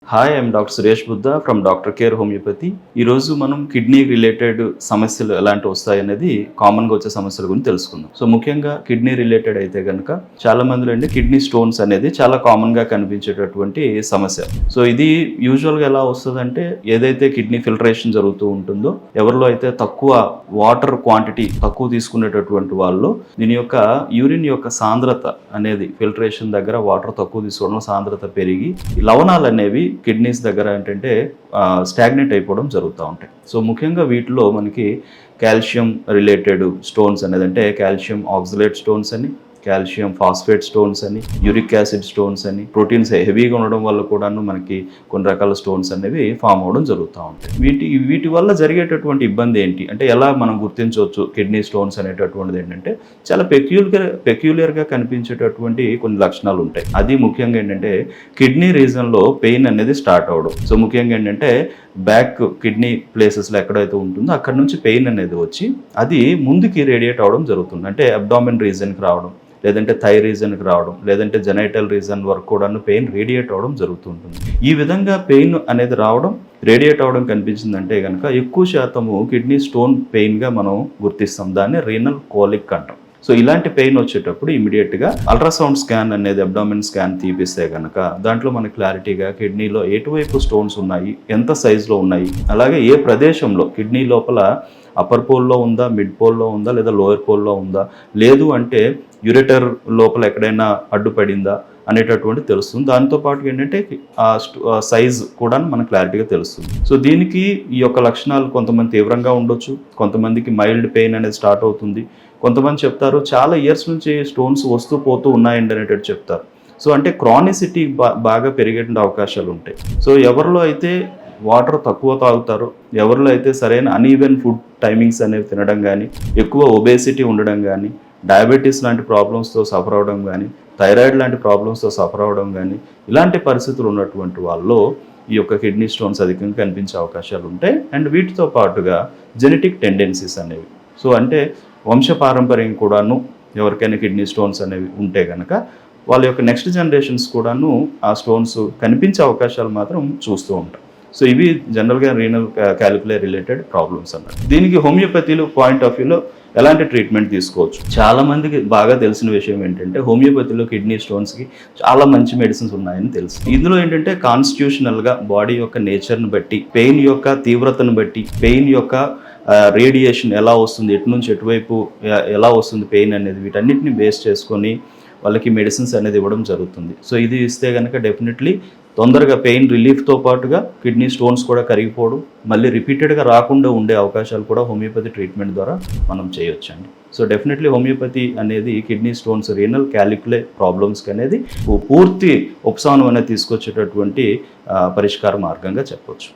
Hi, I'm doctor Suresh Buddha from doctor care homeopathy. ఈరోజు మనం kidney related సమస్యలు ఎలాంటి వస్తాయనేది కామన్గా వచ్చే సమస్యల గురించి తెలుసుకుందాం. సో ముఖ్యంగా కిడ్నీ రిలేటెడ్ అయితే కనుక చాలా మందిలో అండి కిడ్నీ స్టోన్స్ అనేది చాలా కామన్గా కనిపించేటటువంటి సమస్య. సో ఇది యూజువల్గా ఎలా వస్తుందంటే ఏదైతే కిడ్నీ ఫిల్టరేషన్ జరుగుతూ ఉంటుందో, ఎవరిలో అయితే తక్కువ వాటర్ క్వాంటిటీ తక్కువ తీసుకునేటటువంటి వాళ్ళు దీని యొక్క యూరిన్ యొక్క సాంద్రత అనేది ఫిల్టరేషన్ దగ్గర వాటర్ తక్కువ తీసుకోవడం సాంద్రత పెరిగి లవణాలు అనేవి కిడ్నీస్ దగ్గర ఏంటంటే స్టాగ్నేట్ అయిపోవడం జరుగుతూ ఉంటాయి. సో ముఖ్యంగా వీటిలో మనకి కాల్షియం రిలేటెడ్ స్టోన్స్ అనేది అంటే కాల్షియం ఆక్సలేట్ స్టోన్స్ అని, కాల్షియం ఫాస్ఫేట్ స్టోన్స్ అని, యూరిక్ యాసిడ్ స్టోన్స్ అని, ప్రోటీన్స్ హెవీగా ఉండడం వల్ల కూడాను మనకి కొన్ని రకాల స్టోన్స్ అనేవి ఫామ్ అవ్వడం జరుగుతూ ఉంటాయి. వీటి వల్ల జరిగేటటువంటి ఇబ్బంది ఏంటి అంటే ఎలా మనం గుర్తించవచ్చు కిడ్నీ స్టోన్స్ అనేటటువంటిది ఏంటంటే చాలా పెక్యులియర్గా కనిపించేటటువంటి కొన్ని లక్షణాలు ఉంటాయి. అది ముఖ్యంగా ఏంటంటే కిడ్నీ రీజన్లో పెయిన్ అనేది స్టార్ట్ అవ్వడం. సో ముఖ్యంగా ఏంటంటే బ్యాక్ కిడ్నీ ప్లేసెస్లో ఎక్కడైతే ఉంటుందో అక్కడ నుంచి పెయిన్ అనేది వచ్చి అది ముందుకి రేడియేట్ అవ్వడం జరుగుతుంది. అంటే అబ్డామిన్ రీజన్కి రావడం, లేదంటే థై రీజన్కి రావడం, లేదంటే జెనైటల్ రీజన్ వరకు కూడా పెయిన్ రేడియేట్ అవ్వడం జరుగుతుంటుంది. ఈ విధంగా పెయిన్ అనేది రావడం, రేడియేట్ అవ్వడం కనిపించిందంటే కనుక ఎక్కువ శాతము కిడ్నీ స్టోన్ పెయిన్గా మనం గుర్తిస్తాం. దాన్ని రీనల్ కోలిక్ అంటాం. సో ఇలాంటి పెయిన్ వచ్చేటప్పుడు ఇమీడియట్గా అల్ట్రాసౌండ్ స్కాన్ అనేది అబ్డామిన్ స్కాన్ తీపిస్తే కనుక దాంట్లో మనకి క్లారిటీగా కిడ్నీలో ఎటువైపు స్టోన్స్ ఉన్నాయి, ఎంత సైజులో ఉన్నాయి, అలాగే ఏ ప్రదేశంలో కిడ్నీ లోపల అప్పర్ పోల్లో ఉందా, మిడ్ పోల్లో ఉందా, లేదా లోయర్ పోల్లో ఉందా, లేదు అంటే యురేటర్ లోపల ఎక్కడైనా అడ్డుపడిందా అనేటటువంటి తెలుస్తుంది. దాంతోపాటు ఏంటంటే ఆ సైజ్ కూడా మనకు క్లారిటీగా తెలుస్తుంది. సో దీనికి ఈ యొక్క లక్షణాలు కొంతమంది తీవ్రంగా ఉండొచ్చు, కొంతమందికి మైల్డ్ పెయిన్ అనేది స్టార్ట్ అవుతుంది, కొంతమంది చెప్తారు చాలా ఇయర్స్ నుంచి స్టోన్స్ వస్తూ పోతూ ఉన్నాయండి అనేటట్టు చెప్తారు. సో అంటే క్రానిసిటీ బాగా పెరిగే అవకాశాలు ఉంటాయి. సో ఎవరిలో అయితే వాటర్ తక్కువ తాగుతారో, ఎవరిలో అయితే సరైన అన్ఈవెన్ ఫుడ్ టైమింగ్స్ అనేవి తినడం కానీ, ఎక్కువ ఒబేసిటీ ఉండడం కానీ, డయాబెటీస్ లాంటి ప్రాబ్లమ్స్తో సఫర్ అవ్వడం కానీ, థైరాయిడ్ లాంటి ప్రాబ్లమ్స్తో సఫర్ అవ్వడం కానీ, ఇలాంటి పరిస్థితులు ఉన్నటువంటి వాళ్ళలో ఈ యొక్క కిడ్నీ స్టోన్స్ అధికంగా కనిపించే అవకాశాలు ఉంటాయి. అండ్ వీటితో పాటుగా జెనెటిక్ టెండెన్సీస్ అనేవి, సో అంటే వంశపారంపర్యం కూడాను ఎవరికైనా కిడ్నీ స్టోన్స్ అనేవి ఉంటే కనుక వాళ్ళ యొక్క నెక్స్ట్ జనరేషన్స్ కూడాను ఆ స్టోన్స్ కనిపించే అవకాశాలు మాత్రం చూస్తూ ఉంటాం. సో ఇవి జనరల్గా రీనల్ క్యాలిక్యులే రిలేటెడ్ ప్రాబ్లమ్స్ అన్నమాట. దీనికి హోమియోపతిలో పాయింట్ ఆఫ్ వ్యూలో ఎలాంటి ట్రీట్మెంట్ తీసుకోవచ్చు? చాలా మందికి బాగా తెలిసిన విషయం ఏంటంటే హోమియోపతిలో కిడ్నీ స్టోన్స్కి చాలా మంచి మెడిసిన్స్ ఉన్నాయని తెలుసు. ఇందులో ఏంటంటే కాన్స్టిట్యూషనల్గా బాడీ యొక్క నేచర్ని బట్టి, పెయిన్ యొక్క తీవ్రతను బట్టి, పెయిన్ యొక్క రేడియేషన్ ఎలా వస్తుంది, ఎటు నుంచి ఎటువైపు ఎలా వస్తుంది పెయిన్ అనేది, వీటన్నిటిని బేస్ చేసుకొని వాళ్ళకి మెడిసిన్స్ అనేది ఇవ్వడం జరుగుతుంది. సో ఇది ఇస్తే కనుక డెఫినెట్లీ తొందరగా పెయిన్ రిలీఫ్తో పాటుగా కిడ్నీ స్టోన్స్ కూడా కరిగిపోవడం, మళ్ళీ రిపీటెడ్గా రాకుండా ఉండే అవకాశాలు కూడా హోమియోపతి ట్రీట్మెంట్ ద్వారా మనం చేయొచ్చండి. సో డెఫినెట్లీ హోమియోపతి అనేది కిడ్నీ స్టోన్స్ రీనల్ క్యాలిక్యులే ప్రాబ్లమ్స్కి అనేది పూర్తి ఉపశమనం అనేది తీసుకొచ్చేటటువంటి పరిష్కార మార్గంగా చెప్పవచ్చు.